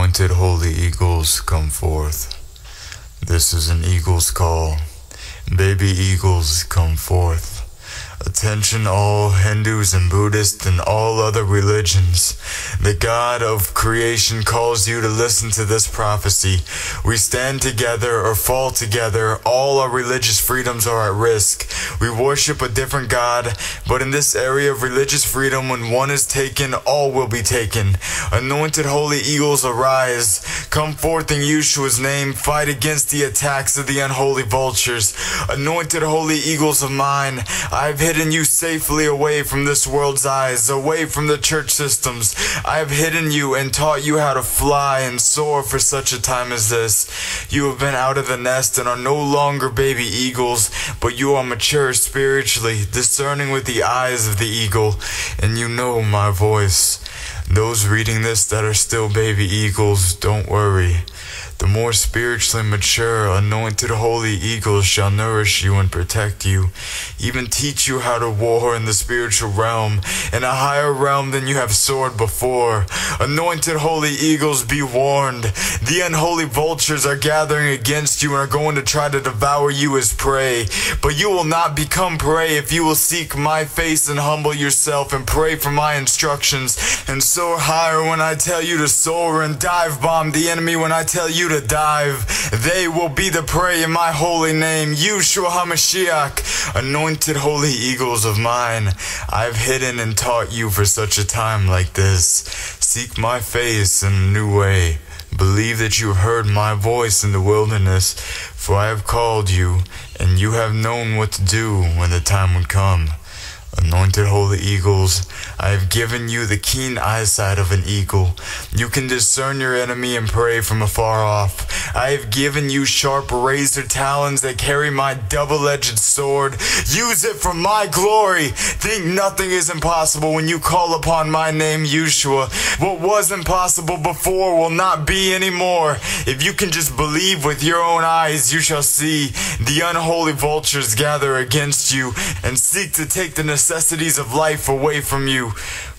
Anointed holy eagles, come forth. This is an eagle's call. Baby eagles, come forth. Attention all Hindus and Buddhists and all other religions. The God of creation calls you to listen to this prophecy. We stand together or fall together. All our religious freedoms are at risk. We worship a different God, but in this area of religious freedom, when one is taken, all will be taken. Anointed holy eagles, arise. Come forth in Yeshua's name. Fight against the attacks of the unholy vultures. Anointed holy eagles of mine, I've hidden you safely away from this world's eyes, away from the church systems. I have hidden you and taught you how to fly and soar for such a time as this. You have been out of the nest and are no longer baby eagles, but you are mature spiritually, discerning with the eyes of the eagle, and you know my voice. Those reading this that are still baby eagles, don't worry. The more spiritually mature, anointed holy eagles shall nourish you and protect you, even teach you how to war in the spiritual realm, in a higher realm than you have soared before. Anointed holy eagles, be warned. The unholy vultures are gathering against you and are going to try to devour you as prey. But you will not become prey if you will seek my face and humble yourself and pray for my instructions and soar higher when I tell you to soar, and dive bomb the enemy when I tell you to dive. They will be the prey in my holy name, Yeshua HaMashiach. Anointed holy eagles of mine, I've hidden and taught you for such a time like this. Seek my face in a new way. Believe that you have heard my voice in the wilderness, for I have called you, and you have known what to do when the time would come. Anointed holy eagles, I have given you the keen eyesight of an eagle. You can discern your enemy and pray from afar off. I have given you sharp razor talons that carry my double-edged sword. Use it for my glory. Think nothing is impossible when you call upon my name, Yeshua. What was impossible before will not be anymore. If you can just believe with your own eyes, you shall see the unholy vultures gather against you and seek to take the necessities of life away from you.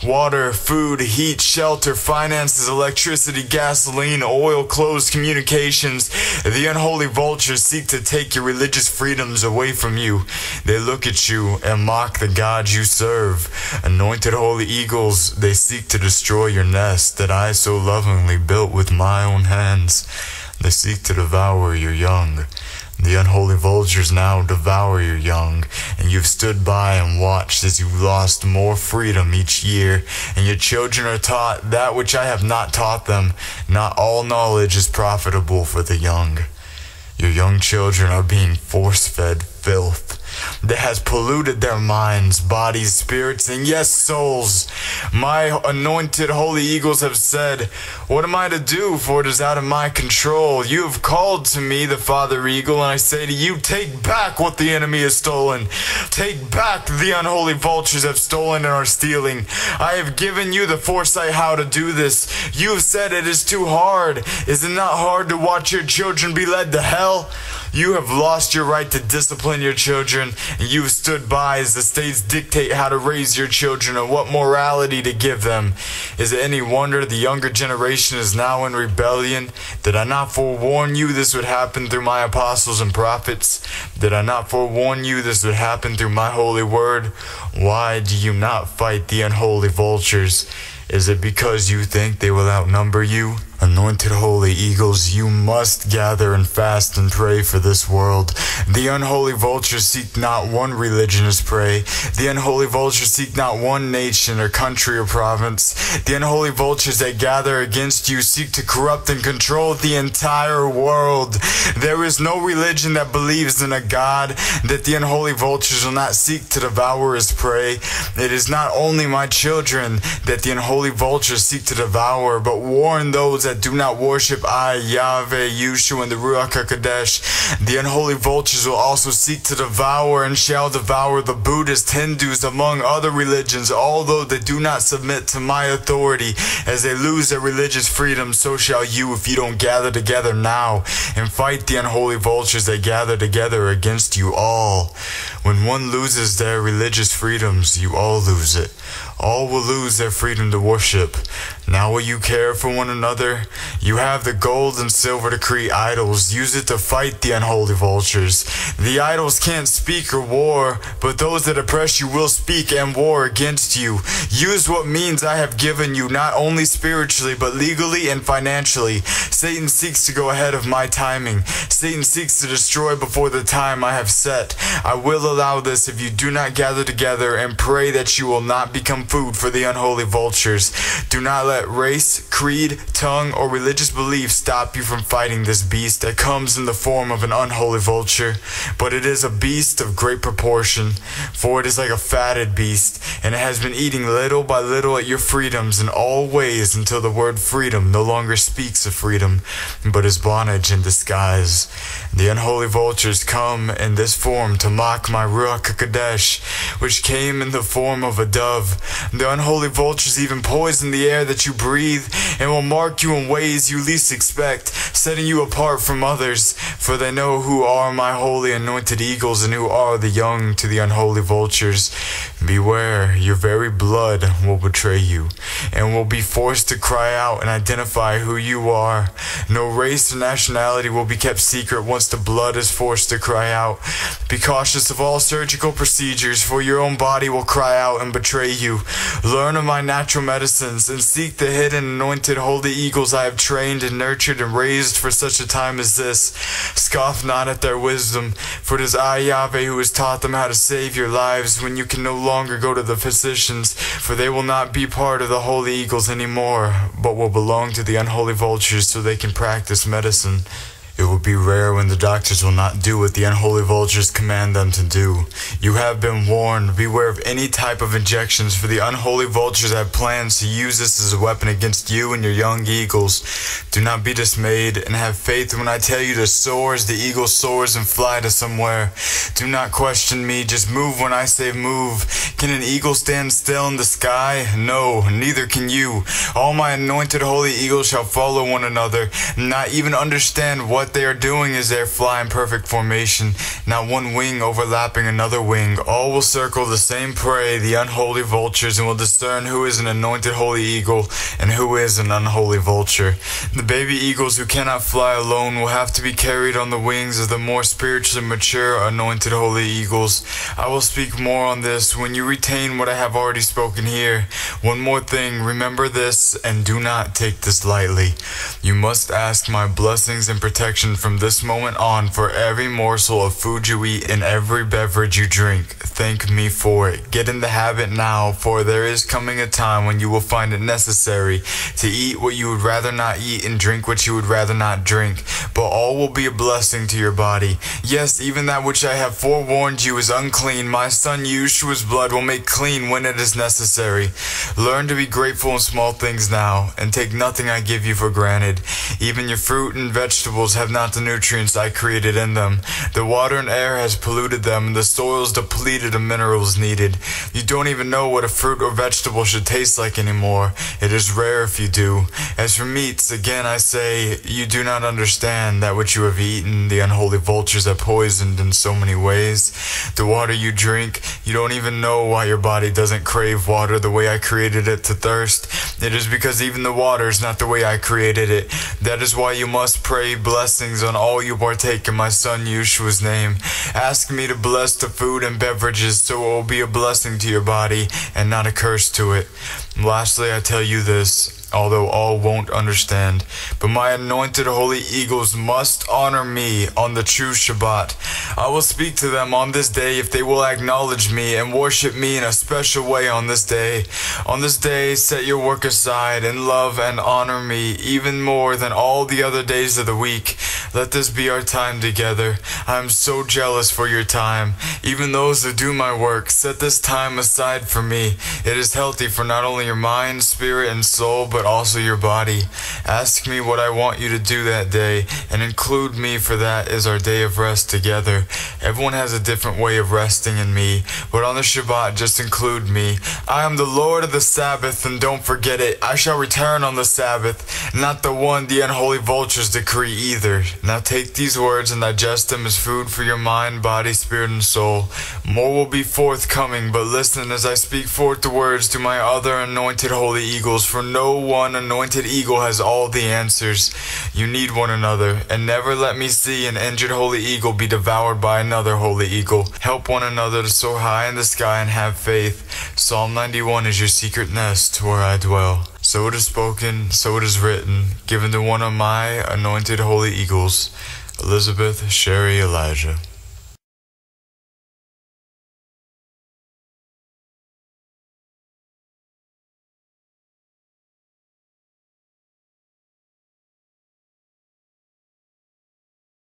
Water, food, heat, shelter, finances, electricity, gasoline, oil, clothes, communications. The unholy vultures seek to take your religious freedoms away from you. They look at you and mock the God you serve. Anointed holy eagles, they seek to destroy your nest that I so lovingly built with my own hands. They seek to devour your young. The unholy vultures now devour your young, and you've stood by and watched as you lost more freedom each year, and your children are taught that which I have not taught them. Not all knowledge is profitable for the young. Your young children are being force-fed filth that has polluted their minds, bodies, spirits, and yes, souls. My anointed holy eagles have said, what am I to do, for it is out of my control? You have called to me, the Father Eagle, and I say to you, take back what the enemy has stolen. Take back the unholy vultures have stolen and are stealing. I have given you the foresight how to do this. You have said it is too hard. Is it not hard to watch your children be led to hell? You have lost your right to discipline your children, and you have stood by as the states dictate how to raise your children and what morality to give them. Is it any wonder the younger generation is now in rebellion? Did I not forewarn you this would happen through my apostles and prophets? Did I not forewarn you this would happen through my holy word? Why do you not fight the unholy vultures? Is it because you think they will outnumber you? Anointed holy eagles, you must gather and fast and pray for this world. The unholy vultures seek not one religion as prey. The unholy vultures seek not one nation or country or province. The unholy vultures that gather against you seek to corrupt and control the entire world. There is no religion that believes in a God that the unholy vultures will not seek to devour as prey. It is not only my children that the unholy vultures seek to devour, but warn those that do not worship I, Yahweh, Yeshua, and the Ruach HaKodesh. The unholy vultures will also seek to devour and shall devour the Buddhists, Hindus, among other religions, although they do not submit to my authority. As they lose their religious freedom, so shall you if you don't gather together now and fight the unholy vultures that gather together against you all. When one loses their religious freedoms, you all lose it. all will lose their freedom to worship. Now will you care for one another? You have the gold and silver to create idols. Use it to fight the unholy vultures. The idols can't speak or war, but those that oppress you will speak and war against you. Use what means I have given you, not only spiritually, but legally and financially. Satan seeks to go ahead of my timing. Satan seeks to destroy before the time I have set. I will allow this if you do not gather together and pray that you will not become food for the unholy vultures. Do not let race, creed, tongue, or religious belief stop you from fighting this beast that comes in the form of an unholy vulture. But it is a beast of great proportion, for it is like a fatted beast, and it has been eating little by little at your freedoms in all ways until the word freedom no longer speaks of freedom, but is bondage in disguise. The unholy vultures come in this form to mock my Ruach HaKodesh, which came in the form of a dove. The unholy vultures even poison the air that you breathe, and will mark you in ways you least expect, setting you apart from others. For they know who are my holy anointed eagles, and who are the young to the unholy vultures. Beware, your very blood will betray you, and will be forced to cry out and identify who you are. No race or nationality will be kept secret once the blood is forced to cry out. Be cautious of all surgical procedures, for your own body will cry out and betray you. Learn of my natural medicines, and seek the hidden anointed holy eagles I have trained and nurtured and raised for such a time as this. Scoff not at their wisdom, for it is I, Yahweh, who has taught them how to save your lives when you can no longer go to the physicians, for they will not be part of the holy eagles anymore, but will belong to the unholy vultures so they can practice medicine. It will be rare when the doctors will not do what the unholy vultures command them to do. You have been warned. Beware of any type of injections, for the unholy vultures have plans to use this as a weapon against you and your young eagles. Do not be dismayed, and have faith when I tell you to soar as the eagle soars and fly to somewhere. Do not question me, just move when I say move. Can an eagle stand still in the sky? No, neither can you. All my anointed holy eagles shall follow one another, not even understand what they are doing as they fly in perfect formation, not one wing overlapping another wing. All will circle the same prey, the unholy vultures, and will discern who is an anointed holy eagle and who is an unholy vulture. The baby eagles who cannot fly alone will have to be carried on the wings of the more spiritually mature anointed holy eagles. I will speak more on this when you retain what I have already spoken here. One more thing, remember this, and do not take this lightly. You must ask my blessings and protection from this moment on for every morsel of food you eat and every beverage you drink. Thank me for it. Get in the habit now, for there is coming a time when you will find it necessary to eat what you would rather not eat and drink what you would rather not drink, but all will be a blessing to your body. Yes, even that which I have forewarned you is unclean. My son Yeshua's blood will make clean when it is necessary. Learn to be grateful in small things now, and take nothing I give you for granted. Even your fruit and vegetables have not the nutrients I created in them. The water and air has polluted them, and the soil is depleted of minerals needed. You don't even know what a fruit or vegetable should taste like anymore. It is rare if you do. As for meats, again I say, you do not understand that which you have eaten, the unholy vultures have poisoned in so many ways. The water you drink, you don't even know why your body doesn't crave water the way I created it to thirst. It is because even the water is not the way I created it. That is why you must pray blessings on all you partake in my son Yeshua's name. Ask me to bless the food and beverages so it will be a blessing to your body and not a curse to it. Lastly, I tell you this, although all won't understand, but my anointed holy eagles must honor me on the true Shabbat. I will speak to them on this day if they will acknowledge me and worship me in a special way on this day. On this day, set your work aside and love and honor me even more than all the other days of the week. Let this be our time together. I am so jealous for your time. Even those who do my work, set this time aside for me. It is healthy for not only your mind, spirit, and soul, but also your body. Ask me what I want you to do that day, and include me, for that is our day of rest together. Everyone has a different way of resting in me, but on the Shabbat, just include me. I am the Lord of the Sabbath, and don't forget it. I shall return on the Sabbath, not the one the unholy vultures decree either. Now take these words and digest them as food food for your mind, body, spirit, and soul. More will be forthcoming, but listen as I speak forth the words to my other anointed holy eagles, for no one anointed eagle has all the answers. You need one another, and never let me see an injured holy eagle be devoured by another holy eagle. Help one another to soar high in the sky and have faith. Psalm 91 is your secret nest where I dwell. So it is spoken, so it is written, given to one of my anointed holy eagles, Elizabeth Sherry Elijah.